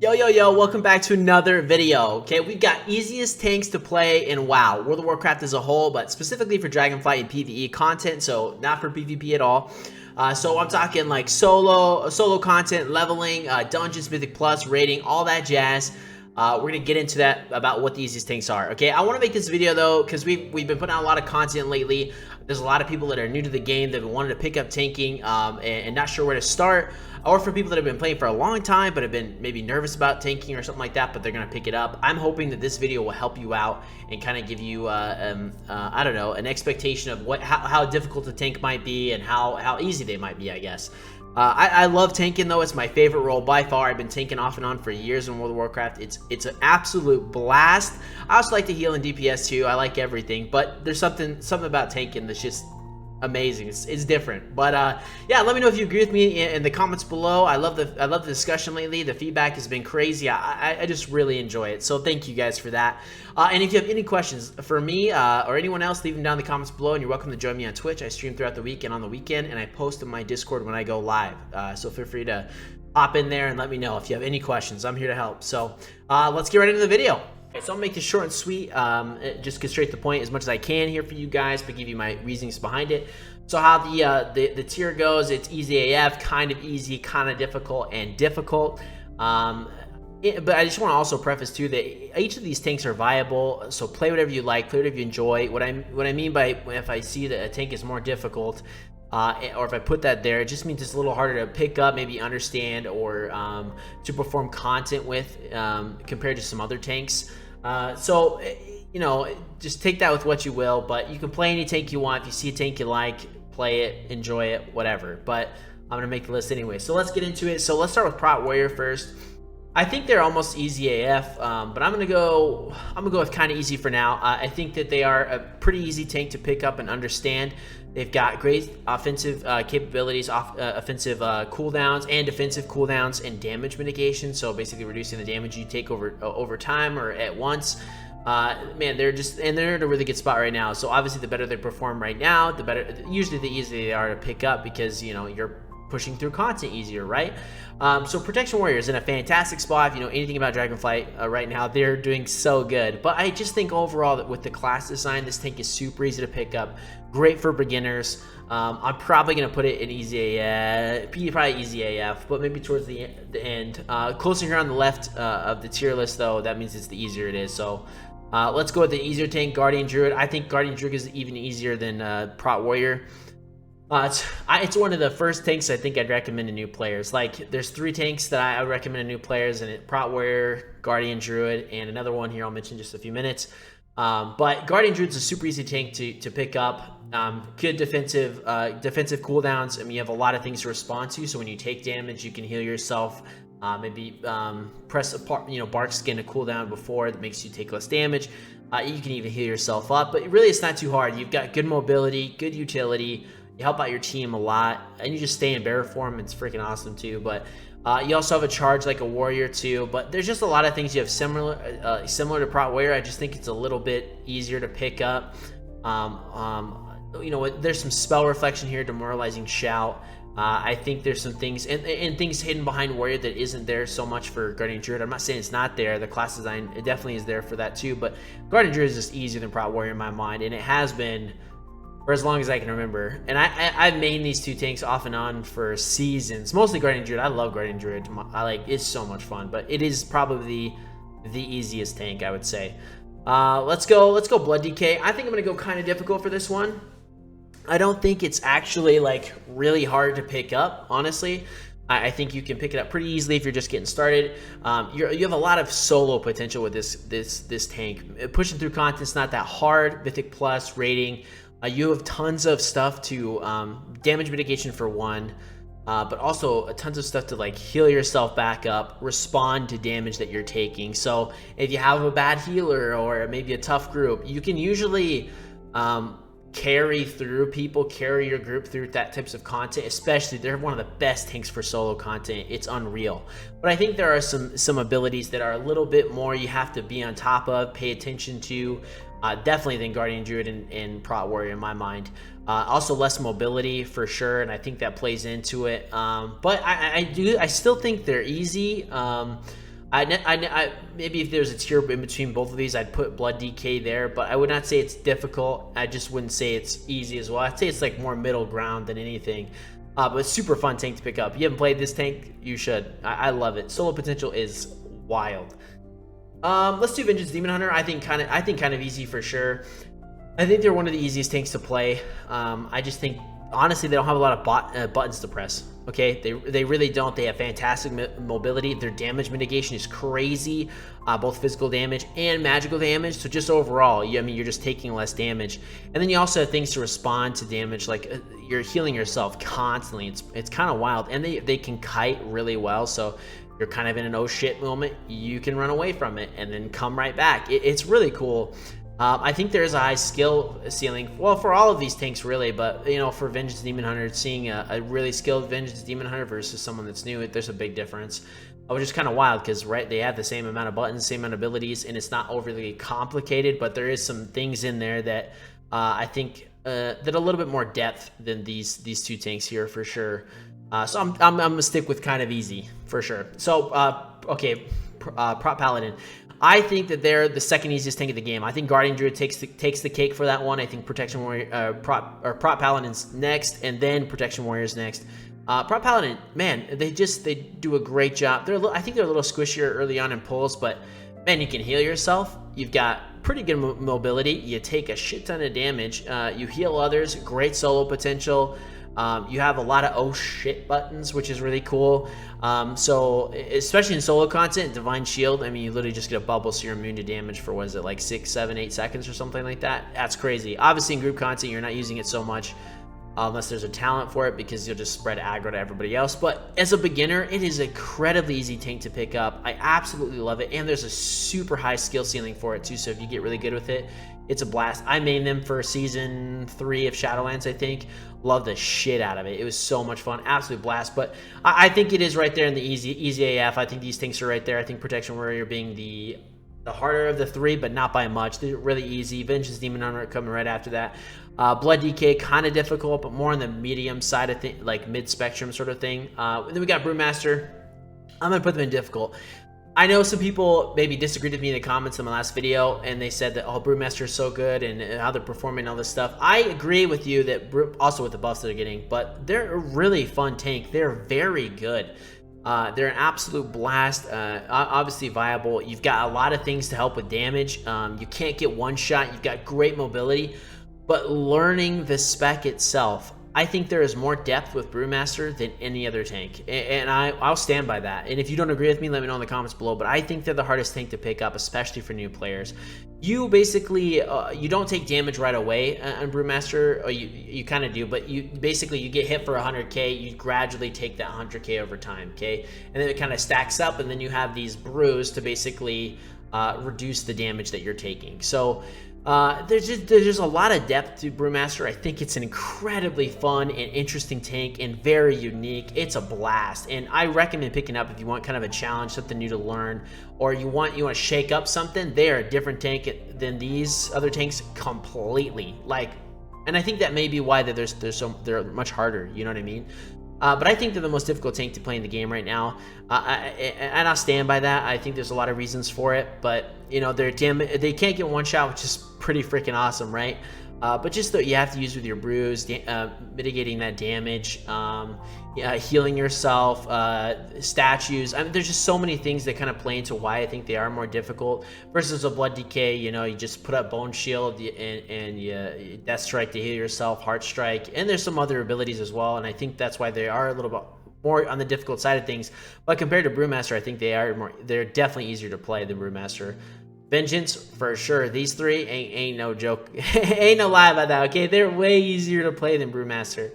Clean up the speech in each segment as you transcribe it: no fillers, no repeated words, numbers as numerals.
Yo, welcome back to another video. Okay, we've got easiest tanks to play in WoW, World of Warcraft as a whole, but specifically for Dragonflight and PvE content, so not for PvP at all. So I'm talking like solo content, leveling, dungeons, mythic plus, rating, all that jazz. We're gonna get into that about what the easiest tanks are. Okay, I want to make this video though because we've been putting out a lot of content lately. There's a lot of people that are new to the game that wanted to pick up tanking and not sure where to start, or for people that have been playing for a long time but have been maybe nervous about tanking or something like that, but they're gonna pick it up. I'm hoping that this video will help you out and kind of give you I don't know, an expectation of how difficult a tank might be and how easy they might be, I guess. I love tanking though. It's my favorite role by far. I've been tanking off and on for years in World of Warcraft. It's an absolute blast. I also like to heal and DPS too. I like everything, but there's something about tanking that's just amazing. It's different. But yeah, let me know if you agree with me in the comments below. I love the discussion lately. The feedback has been crazy. I just really enjoy it. So thank you guys for that. And if you have any questions for me or anyone else, leave them down in the comments below. And you're welcome to join me on Twitch. I stream throughout the week and on the weekend, and I post in my Discord when I go live. So feel free to hop in there and let me know if you have any questions. I'm here to help. So let's get right into the video. So I'll make this short and sweet, just get straight to the point as much as I can here for you guys, but give you my reasonings behind it. So how the tier goes, it's easy AF, kind of easy, kind of difficult, and difficult. But I just want to also preface too that each of these tanks are viable, so play whatever you like, play whatever you enjoy. What I mean by if I see that a tank is more difficult, or if I put that there, it just means it's a little harder to pick up, maybe understand, or to perform content with compared to some other tanks. So, you know, just take that with what you will, but you can play any tank you want. If you see a tank you like, play it, enjoy it, whatever. But I'm gonna make the list anyway. So let's get into it. So let's start with Prot Warrior first. I think they're almost easy AF, but I'm gonna go with kind of easy for now. I think that they are a pretty easy tank to pick up and understand. They've got great offensive capabilities, offensive cooldowns and defensive cooldowns and damage mitigation. So basically reducing the damage you take over time or at once. Man, they're in a really good spot right now. So obviously the better they perform right now, the better. Usually the easier they are to pick up because, you know, you're pushing through content easier, right? So Protection Warrior is in a fantastic spot. If you know anything about Dragonflight right now, they're doing so good. But I just think overall that with the class design, this tank is super easy to pick up. Great for beginners. I'm probably going to put it in easy AF, probably easy AF, but maybe towards the end. Closer here on the left of the tier list, though, that means it's the easier it is. So let's go with the easier tank, Guardian Druid. I think Guardian Druid is even easier than Prot Warrior. It's one of the first tanks I think I'd recommend to new players. Like, there's 3 tanks that I would recommend to new players, and Prot Warrior, Guardian Druid, and another one here I'll mention in just a few minutes. But Guardian Druid's a super easy tank to pick up. Good defensive cooldowns. I mean, you have a lot of things to respond to, so when you take damage, you can heal yourself. Maybe press Bark Skin to cooldown before that makes you take less damage. You can even heal yourself up, but really it's not too hard. You've got good mobility, good utility. You help out your team a lot, and you just stay in bearer form. It's freaking awesome too. But you also have a charge like a warrior too. But there's just a lot of things you have similar to Prot Warrior. I just think it's a little bit easier to pick up. You know, there's some spell reflection here, demoralizing shout. I think there's some things and things hidden behind Warrior that isn't there so much for Guardian Druid. I'm not saying it's not there. The class design, it definitely is there for that too. But Guardian Druid is just easier than Prot Warrior in my mind, and it has been for as long as I can remember. And I've mained these 2 tanks off and on for seasons. Mostly Guardian Druid. I love Guardian Druid. It's so much fun, but it is probably the easiest tank, I would say. Let's go Blood DK. I think I'm gonna go kind of difficult for this one. I don't think it's actually like really hard to pick up, honestly. I think you can pick it up pretty easily if you're just getting started. You have a lot of solo potential with this tank. Pushing through content's not that hard. Mythic plus rating. You have tons of stuff to damage mitigation for one, but also tons of stuff to like heal yourself back up, respond to damage that you're taking. So if you have a bad healer or maybe a tough group, you can usually carry your group through that types of content. Especially, they're one of the best tanks for solo content. It's unreal. But I think there are some abilities that are a little bit more you have to be on top of, pay attention to. Definitely than Guardian Druid and Prot Warrior in my mind. Also less mobility for sure, and I think that plays into it. But I still think they're easy. Maybe if there's a tier in between both of these, I'd put Blood DK there, but I would not say it's difficult. I just wouldn't say it's easy as well. I'd say it's like more middle ground than anything. But it's super fun tank to pick up. If you haven't played this tank, you should. I love it. Solo potential is wild. Let's do Vengeance Demon Hunter. I think kind of easy for sure. I think they're one of the easiest tanks to play. I just think honestly they don't have a lot of buttons to press. Okay, they really don't. They have fantastic mobility. Their damage mitigation is crazy, both physical damage and magical damage. So just overall, I mean, you're just taking less damage. And then you also have things to respond to damage, like you're healing yourself constantly. It's kind of wild, and they can kite really well. So you're kind of in an oh shit moment, you can run away from it and then come right back. It's really cool. I think there is a high skill ceiling, well, for all of these tanks really, but you know, for Vengeance Demon Hunter, seeing a really skilled Vengeance Demon Hunter versus someone that's new, there's a big difference, which is kind of wild because they have the same amount of buttons, same amount of abilities, and it's not overly complicated, but there is some things in there that I think that a little bit more depth than these two tanks here for sure. So I'm gonna stick with kind of easy for sure. So okay, Prop Paladin. I think that they're the second easiest tank of the game. I think Guardian Druid takes the cake for that one. I think Protection Warrior, Prop Paladin's next, and then Protection Warrior's next. Prop Paladin, man, they do a great job. I think they're a little squishier early on in pulls, but man, you can heal yourself. You've got pretty good mobility. You take a shit ton of damage. You heal others. Great solo potential. You have a lot of oh shit buttons, which is really cool. So especially in solo content, Divine Shield, I mean, you literally just get a bubble, so you're immune to damage for, what is it, like 6, 7, 8 seconds or something like that. That's crazy. Obviously in group content, you're not using it so much unless there's a talent for it, because you'll just spread aggro to everybody else. But as a beginner, it is an incredibly easy tank to pick up. I absolutely love it, and there's a super high skill ceiling for it too, so if you get really good with it, it's a blast. I mained them for season 3 of Shadowlands, I think. Love the shit out of it. It was so much fun. Absolute blast. But I think it is right there in the easy AF. I think these things are right there. I think Protection Warrior being the harder of the 3, but not by much. They're really easy. Vengeance Demon Hunter coming right after that. Blood DK, kind of difficult, but more on the medium side of thing, like mid-spectrum sort of thing. And then we got Brewmaster. I'm going to put them in difficult. I know some people maybe disagreed with me in the comments in my last video, and they said that, oh, Brewmaster is so good and how they're performing and all this stuff. I agree with you that also with the buffs they're getting, but they're a really fun tank. They're very good. They're an absolute blast. Obviously viable. You've got a lot of things to help with damage. You can't get one shot. You've got great mobility, but learning the spec itself, I think there is more depth with Brewmaster than any other tank, and I'll stand by that. And if you don't agree with me, let me know in the comments below, but I think they're the hardest tank to pick up, especially for new players. You basically, you don't take damage right away on Brewmaster, or you kind of do, but you get hit for 100k, you gradually take that 100k over time, okay? And then it kind of stacks up, and then you have these brews to basically reduce the damage that you're taking. So there's just a lot of depth to Brewmaster. I think it's an incredibly fun and interesting tank and very unique. It's a blast, and I recommend picking up if you want kind of a challenge, something new to learn, or you want to shake up something. They're a different tank than these other tanks completely. And I think that may be why they're much harder. You know what I mean? But I think they're the most difficult tank to play in the game right now, and I'll stand by that. I think there's a lot of reasons for it, but you know, they can't get one shot, which is pretty freaking awesome, right? But just that you have to use with your brews, mitigating that damage, healing yourself, statues. I mean, there's just so many things that kind of play into why I think they are more difficult versus a Blood DK. You know, you just put up Bone Shield and you Death Strike to heal yourself, Heart Strike, and there's some other abilities as well. And I think that's why they are a little bit more on the difficult side of things. But compared to Brewmaster, I think they're definitely easier to play than Brewmaster. Vengeance, for sure. These three ain't no joke. Ain't no lie about that, okay? They're way easier to play than Brewmaster.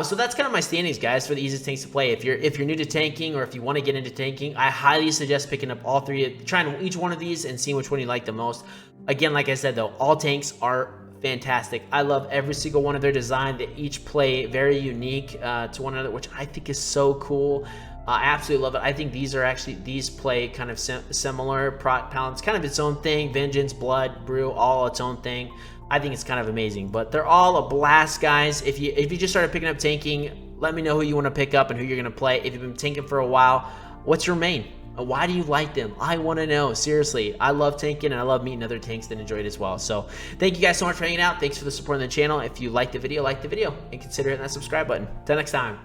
So that's kind of my standings, guys, for the easiest tanks to play. If you're new to tanking, or if you want to get into tanking, I highly suggest picking up all three, trying each one of these and seeing which one you like the most. Again, like I said, though, all tanks are fantastic. I love every single one of their design. They each play very unique to one another, which I think is so cool. I absolutely love it. I think these play kind of similar. Paladin's kind of its own thing. Vengeance, Blood, Brew, all its own thing. I think it's kind of amazing. But they're all a blast, guys. If you just started picking up tanking, let me know who you want to pick up and who you're going to play. If you've been tanking for a while, what's your main? Why do you like them? I want to know. Seriously, I love tanking and I love meeting other tanks that enjoy it as well. So thank you guys so much for hanging out. Thanks for the support on the channel. If you liked the video, and consider hitting that subscribe button. Till next time.